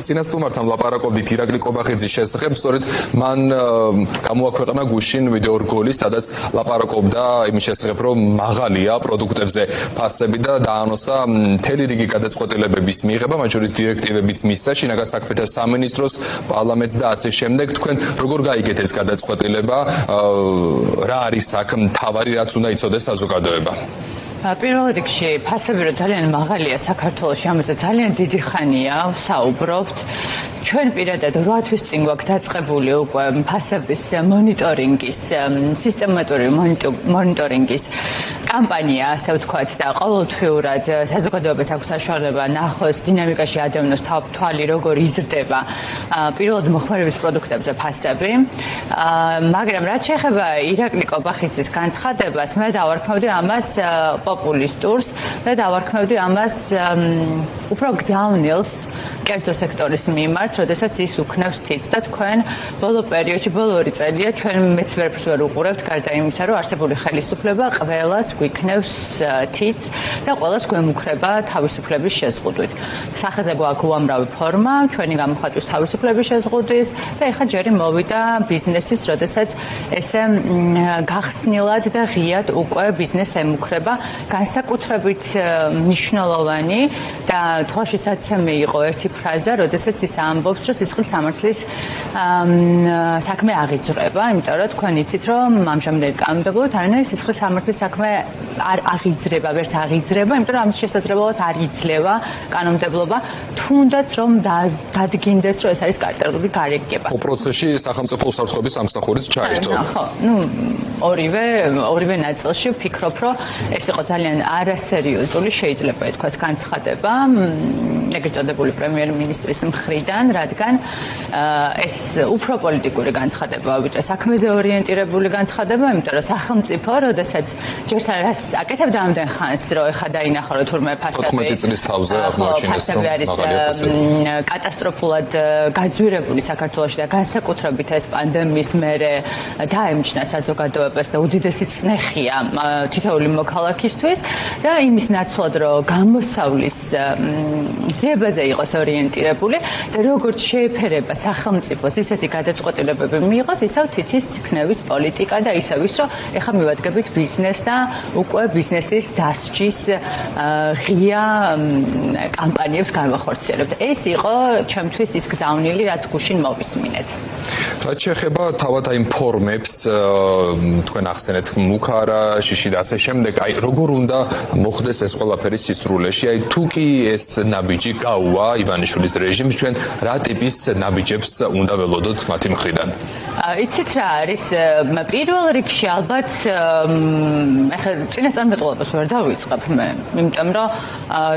წინა სტუმართან ვლაპარაკობდით ირაკლი კობახიძის შესახებ, სწორედ მან გამოაქვეყნა გუშინ ვიდეო რგოლი, სადაც ლაპარაკობდა იმის შესახებ, რომ მაღალია პროდუქტებზე ფასები და დაანონსა მთელი რიგი გადაწყვეტილებების მიღება, მათ შორის დირექტივებიც მისცა შინაგან საქმეთა სამინისტროს, პარლამენტს და ასე შემდეგ. თქვენ როგორ გაიგეთ ეს გადაწყვეტილება? რა არის აქ მთავარი, რაც უნდა იცოდეს საზოგადოება? პირველ რიგში ფასები რომ ძალიან მაღალია საქართველოში, ამაზე ძალიან დიდი ხანია ვსაუბრობთ. ჩვენ პირადად 8 თვის წინ გვაქვს დაწყებული უკვე ფასების მონიტორინგის, სისტემატური მონიტორინგის კამპანია, ასე ვთქვათ, და ყოველთვიურად საზოგადოებას აქვს საშუალება ნახოს, დინამიკაში ადევნოს თვალი, როგორ იზრდება პირველად მოხმარების პროდუქტებზე ფასები. მაგრამ რაც შეეხება ირაკლი კობახიძის განცხადებას, მე დავარქმევდი ამას პოპულისტურს და დავარქმევდი ამას უფრო გზავნილს კერძო სექტორის მიმართ, როდესაც ის უქნევს თითს და თქვენ ბოლო პერიოდში, ბოლო 2 წელია ჩვენ მეც ვერაფერს ვერ უყურებთ, გარდა იმისა, რომ არსებული ხელისუფლება ყველას გვიქნევს თითს და ყველას გვემუქრება თავისუფლების შეზღუდვით. სახეზე გვაქვს უამრავი ფორმა, ჩვენი გამოხატვის თავისუფლების შეზღუდვის და ეხლა ჯერი მოვიდა ბიზნესის, როდესაც ესე გახსნილად და ღიად უკვე ბიზნეს ემუქრება, განსაკუთრებით მნიშვნელოვანი და თვალში საცემი იყო ერთი ფრაზა, როდესაც ის ამბობს, რომ სისხლის სამართლის საქმე აღიძვრება, იმიტომ რომ თქვენ იცით, რომ ამჟამად კანონმდებლობით არანაირი სისხლის სამართლის საქმე არ აღიძრება, ვერც აღიძრება, იმიტომ რომ ამის შესაძლებლობას არ იძლევა კანონმდებლობა, თუნდაც რომ დადგინდეს, რომ ეს არის კარტელული გარიგება. ხო, პროცესში სახელმწიფო უსაფრთხოების სამსახურიც ჩაერთო. ხო, ორივე ნაწილში ვფიქრობ, რომ ეს იყო ძალიან არასერიოზული, შეიძლება ითქვას, განცხადება ეგრეთ წოდებული პრემიერ-მინისტრის მხრიდან, რადგან ეს უფრო პოლიტიკური განცხადება, ვიდრე საქმეზე ორიენტირებული განცხადება, იმიტომ რომ სახელმწიფო, როდესაც ჯერ რას აკეთებდა ამდენ ხანს, რომ ეხლა დაინახა, რომ თურმე ფასები 14 წლის თავზე აღმოაჩინეს, რომ მაღალია ფასები. კატასტროფულად გაძვირებული საქართველოში და განსაკუთრებით ეს პანდემიის მერე დაემჩნა საზოგადოებას და უდიდესი წნეხია თითოეული მოქალაქისთვის და იმის ნაცვლად, რომ გამოსავლის ძიებაზე იყოს ორიენტირებული და როგორც შეეფერება სახელმწიფოს ისეთი გადაწყვეტილებები მიიღოს, ისევ თითის ქნევის პოლიტიკა და ისევ ის, რომ ეხლა მივადგებით ბიზნეს და უკვე ბიზნესის დასჯის ღია კამპანიებს განვახორციელებთ. ეს იყო ჩემთვის ის გზავნილი, რაც გუშინ მოვისმინეთ. რაც შეეხება თავად აი ფორმებს, თქვენ ახსენეთ მუქარა, შიში და ასე შემდეგ, აი როგორ უნდა მოხდეს ეს ყველაფერი სისრულეში? აი თუ კი ეს ნაბიჯი გაუვა ივანიშვილის რეჟიმს, ჩვენ რა ტიპის ნაბიჯებს უნდა ველოდოთ მათი მხრიდან? იცით რა არის? პირველ რიგში ალბათ ეხლა წინასწარმეტყველებას ვერ დავიწყებ მე, იმიტომ რომ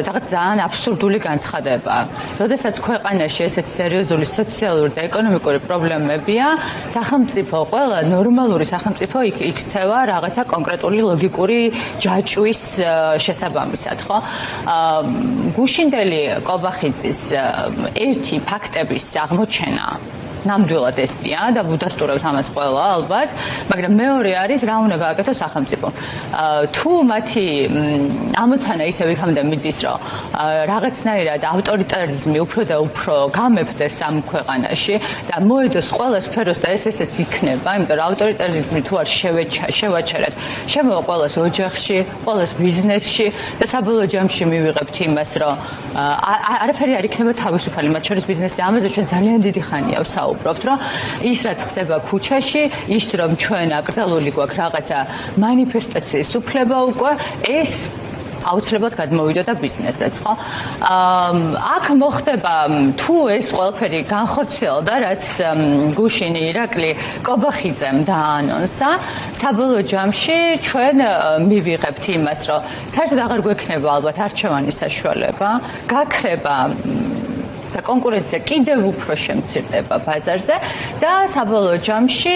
რაღაც ძალიან აბსურდული განცხადებაა. როდესაც ქვეყანაში ესეთი სერიოზული სოციალური და ეკონომიკური პრობლემებია, სახელმწიფო, ყველა ნორმალური სახელმწიფო იქცევა რაღაცა კონკრეტული ლოგიკური ჯაჭვის შესაბამისად, ხო? გუშინდელი კობახიძის ერთი ფაქტების აღმოჩენა ნამდვილად ესია და ვუდასტურებთ ამას ყველა ალბათ, მაგრამ მეორე არის რა უნდა გააკეთოს სახელმწიფომ. თუ მათი ამოცანა ისევ იქამდე მიდის, რომ რაღაცნაირად ავტორიტარიზმი უფრო და უფრო გამეფდეს ამ ქვეყანაში და მოედოს ყველა სფეროს და ესეც იქნება, იმიტომ რომ ავტორიტარიზმი თუ არ შევაჩერეთ, შემოვა ყველას ოჯახში, ყველას ბიზნესში და საბოლოო ჯამში მივიღებთ იმას, რომ არაფერი არ იქნება თავისუფალი, მათ შორის ბიზნესი და ამაზე ჩვენ ძალიან დიდი ხანია ვსაუბრობთ, რომ ის რაც ხდება ქუჩაში, ის რომ ჩვენ აკრძალული გვაქვს რაღაცა მანიფესტაციის უფლება უკვე, ეს აუცილებლად გადმოვიდოდა ბიზნესზეც, ხო? აქ მოხდება თუ ეს ყველაფერი განხორციელდა, რაც გუშინ ირაკლი კობახიძემ დაანონსა, საბოლოო ჯამში ჩვენ მივიღებთ იმას, რომ საერთოდ აღარ გვექნება ალბათ არჩევანის საშუალება, გაქრება და კონკურენცია კიდევ უფრო შემცირდება ბაზარზე და საბოლოო ჯამში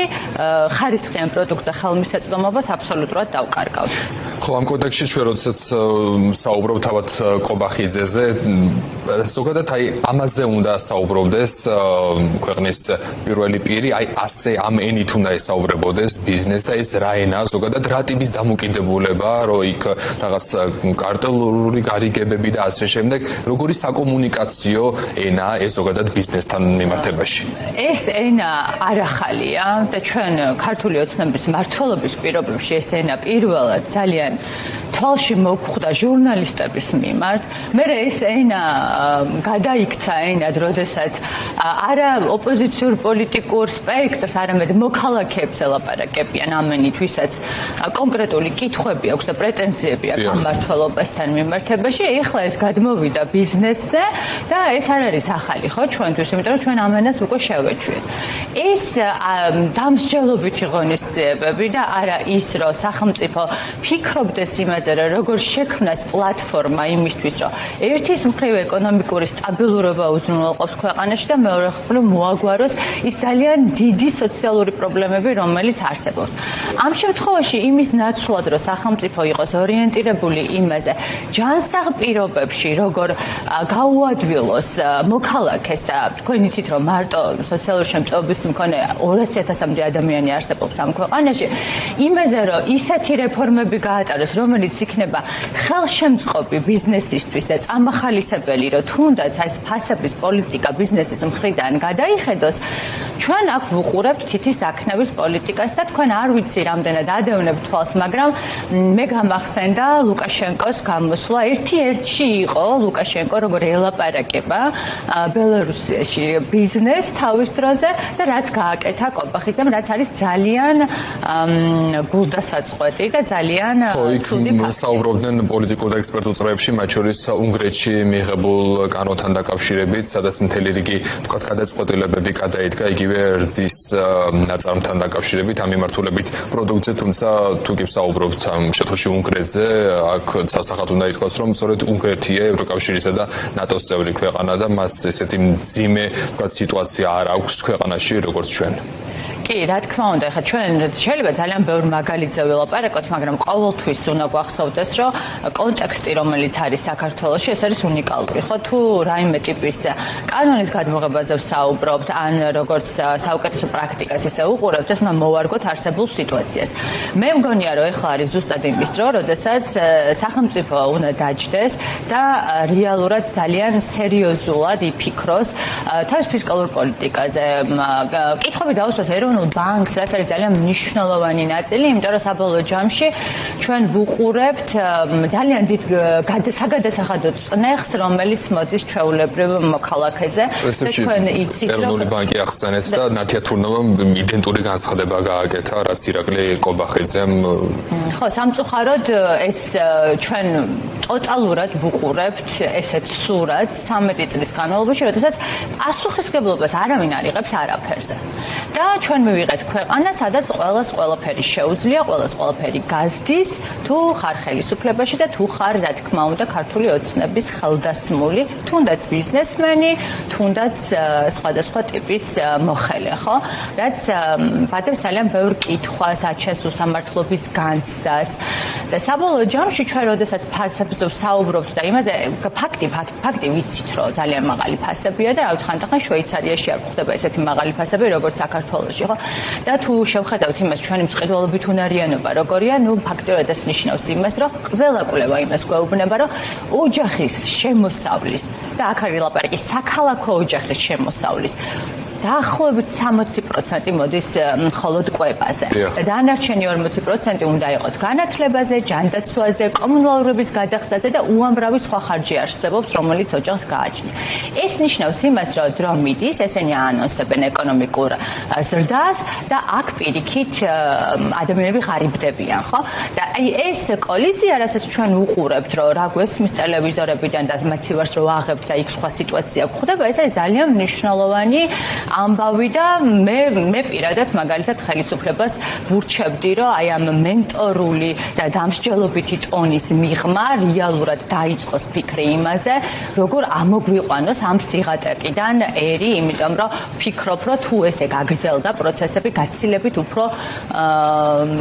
ხარისხიან პროდუქტზე ხელმისაწვდომობას აბსოლუტურად დავკარგავთ. ხო, ამ კონტექსტში ჩვენ როდესაც საუბრობ თავად ყობახიძეზე, ზოგადად აი ამაზე უნდა საუბრობდეს ქვეყნის პირველი პირი, აი ასე ამ ენით უნდა ესაუბრებოდეს ბიზნეს და ეს რა ენა, ზოგადად რა ტიპის დამოკიდებულება, რომ იქ რაღაც კარტელური გარიგებები და ასე შემდეგ, როგორი საკომუნიკაციო ენა ეს ზოგადად ბიზნესთან მიმართებაში. ეს ენა არ ახალია და ჩვენ ქართული ოცნების მმართველობის პირობებში ეს ენა პირველად ძალიან თვალში მოგხვდა ჟურნალისტების მიმართ. მე ეს ენა გადაიქცა ენად, როდესაც არა ოპოზიციურ პოლიტიკურ სპექტრს, არამედ მოქალაქეებს ელაპარაკებიან ამ ენით, ვისაც კონკრეტული კითხვები აქვს და პრეტენზიები აქვს ამ მმართველობასთან მიმართებაში. ეხლა ეს გადმოვიდა ბიზნესზე და ეს არ არის ახალი, ხო, ჩვენთვის, იმიტომ რომ ჩვენ ამ ენას უკვე შევეჩვიეთ. ეს დამსჯელობითი ღონისძიებები და არა ის, რომ სახელმწიფო ფიქრობდეს იმაზე, რომ როგორ შექმნას პლატფორმა იმისთვის, რომ ერთის მხრივ ეკონომიკური სტაბილურობა უზრუნველყოფს ქვეყანაში და მეორე მხრივ მოაგვაროს ის ძალიან დიდი სოციალური პრობლემები, რომელიც არსებობს. ამ შემთხვევაში იმის ნაცვლად, რომ სახელმწიფო იყოს ორიენტირებული იმაზე, ჯანსაღ პირობებში როგორ გაუადვილოს მოქალაქეს და თქვენ იცით, რომ მარტო სოციალური შემწეობის მქონე 200,000-მდე ადამიანი არსებობს ამ ქვეყანაში, იმაზე, რომ ისეთი რეფორმები გაატაროს, რომელიც იქნება ხელშემწყობი ბიზნესისთვის და წამახალისებელი, რომ თუნდაც ეს ფასების პოლიტიკა ბიზნესის მხრიდან გადაიხედოს, ჩვენ აქ ვუყურებთ თითის დაქნევის პოლიტიკას და თქვენ არ ვიცი რამდენად ადევნებთ თვალს, მაგრამ მე გამახსენდა ლუკაშენკოს გამოსვლა. ერთ-ერთში იყო ლუკაშენკო როგორ ელაპარაკება ბელარუსიაში ბიზნეს თავის დროზე და რაც გააკეთა ყობახიძემ, რაც არის ძალიან გულდასაწყვეტი და ძალიან ცუდი ფაქტი. საუბრობდნენ პოლიტიკურ და ექსპერტულ წრეებში, მათ შორის უნგრეთში მიღებულ კანონთან დაკავშირებით, სადაც მთელი რიგი თქვათ გადაწყვეტილებები გადაიდგა იგივე რძის ნაწარმთან დაკავშირებით, ამ მიმართულებით პროდუქცია, თუმცა თუ კი საუბრობთ ამ შემთხვევაში უნგრეთზე, აქ სასახად უნდა ითქვას, რომ სწორედ უნგრეთია ევროკავშირისა და ნატოს წევრი ქვეყანა და მას ესეთი მძიმე თქვათ სიტუაცია არ აქვს ქვეყანაში როგორც ჩვენ. კი, რა თქმა უნდა, ხა ჩვენ შეიძლება ძალიან ბევრ მაგალითზე ვილაპარაკოთ, მაგრამ ყოველთვის უნდა გვახსოვდეს, რომ კონტექსტი, რომელიც არის საქართველოში, ეს არის უნიკალური, ხო? თუ რაიმე ტიპის კანონის გადმოღებაზე ვსაუბრობთ, ან როგორც საუკეთესო პრაქტიკას ისე უყურებთ, ეს უნდა მოვარგოთ არსებულ სიტუაციას. მე მგონია, რომ ეხლა არის ზუსტად იმის დრო, როდესაც სახელმწიფო უნდა დაჯდეს და რეალურად ძალიან სერიოზულად იფიქროს თავის ფისკალურ პოლიტიკაზე. კითხვები დაუსვას ბანკს, რაც არის ძალიან მნიშვნელოვანი ნაწილი, იმიტომ რომ საბოლოო ჯამში ჩვენ ვუყურებთ ძალიან დიდ საგადასახადო წნეხს, რომელიც მოდის ჩვეულებრივ მოქალაქეზე და თქვენ იცით, რომ ეროვნული ბანკი ახსენეთ და ნათია თურნოვამ იდენტური განცხადება გააკეთა, რაც ირაკლი ყობახიძემ. ხო, სამწუხაროდ ეს ჩვენ ტოტალურად ვუყურებთ ესეთ სურათს 13 წლის განმავლობაში, როდესაც პასუხისმგებლობას არავინ არ იღებს არაფერზე. და ჩვენ მივიღეთ ქვეყანა, სადაც ყველას ყველაფერი შეუძლია, ყველას ყველაფერი გაზდის, თუ ხარ ხელისუფლებაში და თუ ხარ, რა თქმა უნდა, ქართული ოცნების ხელდასმული, თუნდაც ბიზნესმენი, თუნდაც სხვადასხვა ტიპის მოხელე, ხო? რაც ბადებს ძალიან ბევრ კითხვას, აჩენს უსამართლობის განცდას. და საბოლოო ჯამში ჩვენ როდესაც ფასებზე ვსაუბრობთ და იმაზე ფაქტი ვიცით, რომ ძალიან მაღალი ფასებია და რა ვთქვათ, ხან შვეიცარიაში არ გვხდება ესეთი მაღალი ფასები, როგორც საქართველოში, ხო? და თუ შევხედავთ იმას, ჩვენი მწყევრობებით უნარიანობა როგორია, ნუ ფაქტობრივად ეს ნიშნავს იმას, რომ ყველა კვლევა იმას გვეუბნება, რომ ოჯახის შემოსავლის და აქ არის ლაპარაკი საქალაქო ოჯახის შემოსავლის დაახლოებით 60% მოდის მხოლოდ კვებაზე. და დანარჩენი 40% უნდა იყოს განათლებაზე, ჯანდაცვაზე, კომუნალურობის გადახდაზე და უამრავი სხვა ხარჯი არსებობს, რომელიც ოჯახს გააჩნია. ეს ნიშნავს იმას, რომ დრო მიდის, ესენი აანონსებენ ეკონომიკურ ზრდას და აქ პირიქით ადამიანები ღარიბდებიან, ხო? და ეს კოლიზია, რასაც ჩვენ უყურებთ, რომ რა გვესმის ტელევიზორებიდან და მათ სივარს რო აღებთ ვარდებით და იქ სხვა სიტუაცია გვხვდება, ეს არის ძალიან მნიშვნელოვანი ამბავი და მე პირადად მაგალითად ხელისუფლებას ვურჩებდი, რომ აი ამ მენტორული და დამსჯელობითი ტონის მიღმა რეალურად დაიწყოს ფიქრი იმაზე, როგორ ამოგვიყვანოს ამ სიღატაკიდან ერი, იმიტომ რომ ვფიქრობ, რომ თუ ესე გაგრძელდა პროცესები გაცილებით უფრო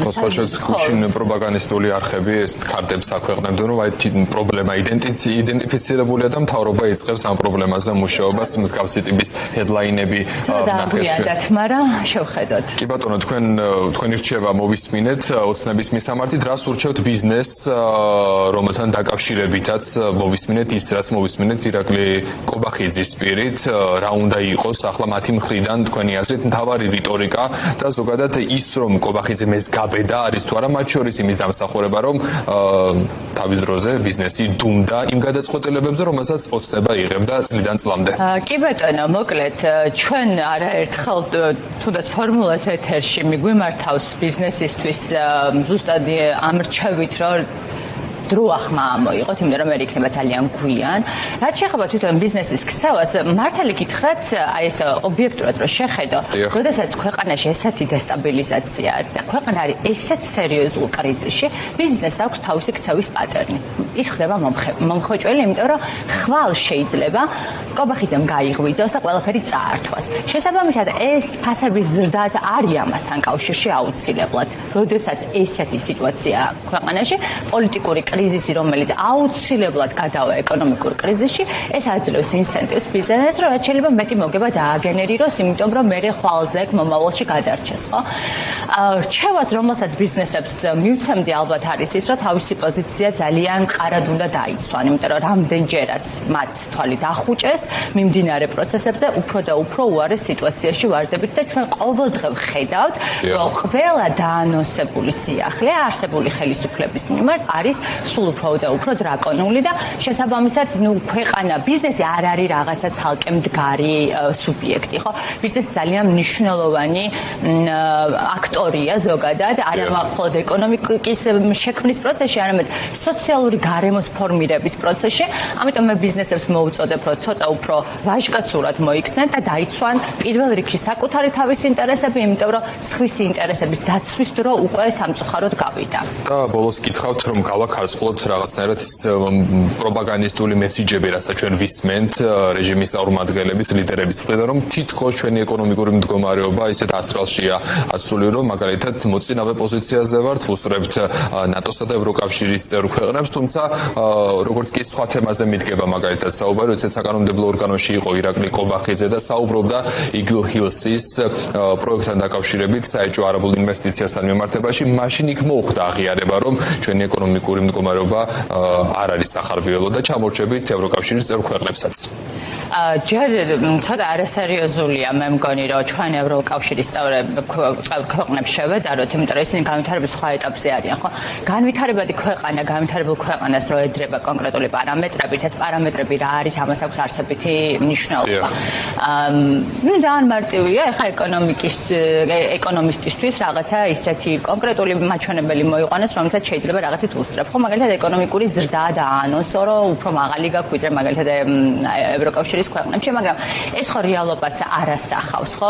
ხოსოჩოს გუშინ პროპაგანდისტული არხები ეს კარტებს აქვეყნებდნენ, რომ აი პრობლემა იდენტიფიცირებულია და მთავრობა იწყებს ამ პრობლემაზე მუშაობას, მსგავსი ტიპის headline-ები ნახეთ, მაგრამ შევხედოთ. კი ბატონო, თქვენი რჩევა მოვისმინეთ ოცნების მისამართით, რას ურჩევთ ბიზნესს, რომელთან დაკავშირებითაც მოვისმინეთ ის, რაც მოვისმინეთ ირაკლი კობახიძის პირით, რა უნდა იყოს ახლა მათი მხრიდან თქვენი აზრით მთავარი რიტორიკა და ზოგადად ის, რომ კობახიძე მეს გაბედა არის თუ არა მათ შორის იმის დამსახურება, რომ თავის დროზე ბიზნესი დუმდა იმ გადაწყვეტილებებზე, რომელსაც ოცნება იღებდა წლიდან წლამდე. კი ბატონო, მოკლედ ჩვენ არაერთხელ თუნდაც ფორმულას ეთერში მიგვიმართავს ბიზნესისთვის ზუსტად ამ რჩევით, რომ დრო ახმა მოიღოთ, იმიტომ რომ მე იქნება ძალიან გვიან. რაც შეეხება თვითონ ბიზნესის ქცევას, მართალი გითხრათ, აი ეს ობიექტურად რო შეხედო, როდესაც ქვეყანაში ესეთი დესტაბილიზაცია არის და ქვეყანა არის ესეთ სერიოზულ კრიზისში, ბიზნესს აქვს თავისი ქცევის პატერნი. ის ხდება მომხოჭველი, იმიტომ რომ ხვალ შეიძლება კობახიძემ გაიღვიძოს და ყველაფერი წაართვას. შესაბამისად, ეს ფასების ზრდაც არის ამასთან კავშირში აუცილებლად. როდესაც ესეთი სიტუაცია ქვეყანაში, პოლიტიკური კრიზისი, რომელიც აუცილებლად გადავა ეკონომიკურ კრიზისში, ეს აძლევს ინცენტივს ბიზნესს, რომ რაც შეიძლება მეტი მოგება დააგენერიროს, იმიტომ რომ მე ხვალზე მომავალში გადარჩეს, ხო? რჩევას, რომელსაც ბიზნესებს მივცემდი, ალბათ არის ის, რომ თავისი პოზიცია ძალიან მყარად უნდა დაიცვან, იმიტომ რომ რამდენჯერაც მათ თვალი დახუჭეს მიმდინარე პროცესებზე, უფრო და უფრო უარეს სიტუაციაში ვარდებით და ჩვენ ყოველდღე ვხედავთ, რომ ყველა დაანონსებული სიახლე არსებული ხელისუფლების მიმართ არის სულ უფრო და უფრო დრაკონული და შესაბამისად, ქვეყანა ბიზნესი არ არის რაღაცა ცალკე მდგარი სუბიექტი, ხო? ბიზნესი ძალიან მნიშვნელოვანი აქტორია ზოგადად, არა მხოლოდ ეკონომიკის შექმნის პროცესში, არამედ სოციალური გარემოს ფორმირების პროცესში. ამიტომ მე ბიზნესებს მოვუწოდებ, რომ ცოტა უფრო ვაჟკაცურად მოიქცნენ და დაიცვან პირველ რიგში საკუთარი თავის ინტერესები, იმიტომ რომ სხვისი ინტერესების დაცვის დრო უკვე სამწუხაროდ გავიდა. და ბოლოს გითხავთ, რომ გავაქარწყლოთ რაღაცნაირად პროპაგანდისტული მესიჯები, რასაც ჩვენ ვისმენთ რეჟიმის წარმომადგენლების, ლიდერების მხრიდან, რომ თითქოს ჩვენი ეკონომიკური მდგომარეობა ისეთ ასრალშია ასული, რომ მაგალითად მოწინავე პოზიციაზე ვართ, ვუსწრებთ ნატოსა და ევროკავშირის წევრ ქვეყნებს, თუმცა როგორც კი სხვა თემაზე მიდგება მაგალითად საუბარი, როდესაც საკანონმდებლო ორგანოში იყო ირაკლი კობახიძე და საუბრობდა Eagle Hills-ის პროექტთან დაკავშირებით საეჭვო არაბულ ინვესტიციასთან მიმართებაში, მაშინ იქ მოხდა აღიარება, რომ ჩვენი ეკონომიკური მდგომარეობა არ არის სახარბიელო და ჩამორჩებით ევროკავშირის წევრ ქვეყნებსაც. ჯერ ცოტა არასერიოზულია მე მგონი, რომ ჩვენ ევროკავშირის წევრ ქვეყნებს შევედაროთ, იმიტომ რომ ისინი განვითარების სხვა ეტაპზე არიან, ხო? განვითარებადი ქვეყანა, განვითარებულ ქვეყანას რო ეძრება კონკრეტული პარამეტრებით, ეს პარამეტრები რა არის, ამას აქვს არსებითი მნიშვნელობა. ძალიან მარტივია, ეხლა ეკონომისტისთვის რაღაცა ისეთი კონკრეტული მაჩვენებელი მოიყვანოს, რომელსაც შეიძლება რაღაცით უსწრებ, ხო? მაგალითად ეკონომიკური ზრდა დაანონსო, რომ უფრო მაღალი გაქვს, ვიდრე მაგალითად ევროკავშირის ქვეყნებში, მაგრამ ეს ხო რეალობას არ ასახავს, ხო?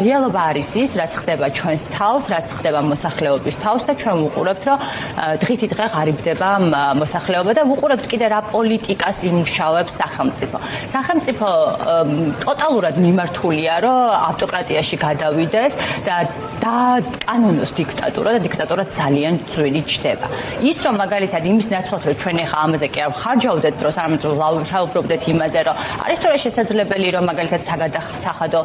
რეალობა არის ის, რაც ხდება ჩვენს თავს, რაც ხდება მოსახლეობის თავს და ჩვენ ვუყურებთ, რომ დღითი დღე ღარიბდება მოსახლეობა და ვუყურებთ კიდე რა პოლიტიკას იმუშავებს სახელმწიფო. სახელმწიფო ტოტალურად მიმართულია, რომ ავტოკრატიაში გადავიდეს და კანონოს დიქტატურა და დიქტატურა ძალიან ძვირი ჩდება. ის რომ მაგალითად იმის ნაცვლად რომ ჩვენ ახლა ამაზე კი არ ხარჯავდეთ დროს, არამედ საუბრობდეთ იმაზე, რომ არის თუ რა შესაძლებელი, რომ მაგალითად საგადასახადო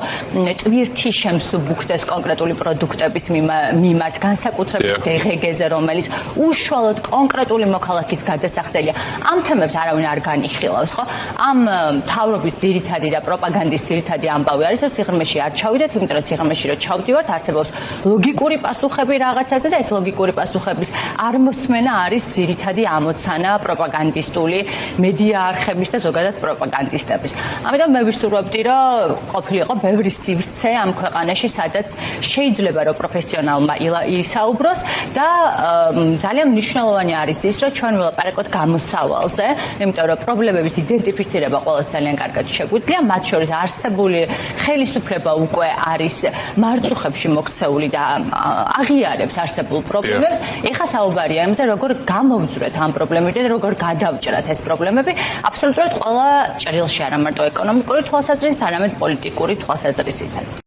ტვირთი შემსუბუქდეს კონკრეტული პროდუქტების მიმართ, განსაკუთრებით დღეგეზე, რომელიც უშუალოდ კონკრეტული მოქალაქის გადასახდელია. ამ თემებს არავინ არ განიხილავს, ხო? ამ მთავრობის ძირითადი და პროპაგანდის ძირითადი ამბავი არის, რომ სიღრმეში არ ჩავიდეთ, იმიტომ რომ სიღრმეში რო ჩავდივართ, არსებობს ლოგიკური პასუხები რაღაცაზე და ეს ლოგიკური პასუხების არმოსმენა არის ძირითადი ამოცანა პროპაგანდისტული მედია არხების და ზოგადად პროპაგანდისტების. ამიტომ მე ვისურვებდი, რომ ყოფილიყო ბევრი სივრცე ამ ქვეყანაში, სადაც შეიძლება რომ პროფესიონალმა ისაუბროს და ძალიან მნიშვნელოვანი არის ის, რომ ჩვენ ვილაპარაკოთ გამოსავალზე, იმიტომ რომ პრობლემების იდენტიფიცირება ყველას ძალიან კარგად შეგვიძლია, მათ შორის არსებული ხელისუფლება უკვე არის მარწუხებში მოქცეული და აღიარებს არსებულ პრობლემებს. ეხლა საუბარია იმაზე, როგორ გამოვძვრეთ ამ პრობლემებიდან, როგორ გადავჭრათ ეს პრობლემები, აბსოლუტურად ყველა ჭრილში, არა მარტო ეკონომიკური თვალსაზრისით, არამედ პოლიტიკური თვალსაზრისითაც.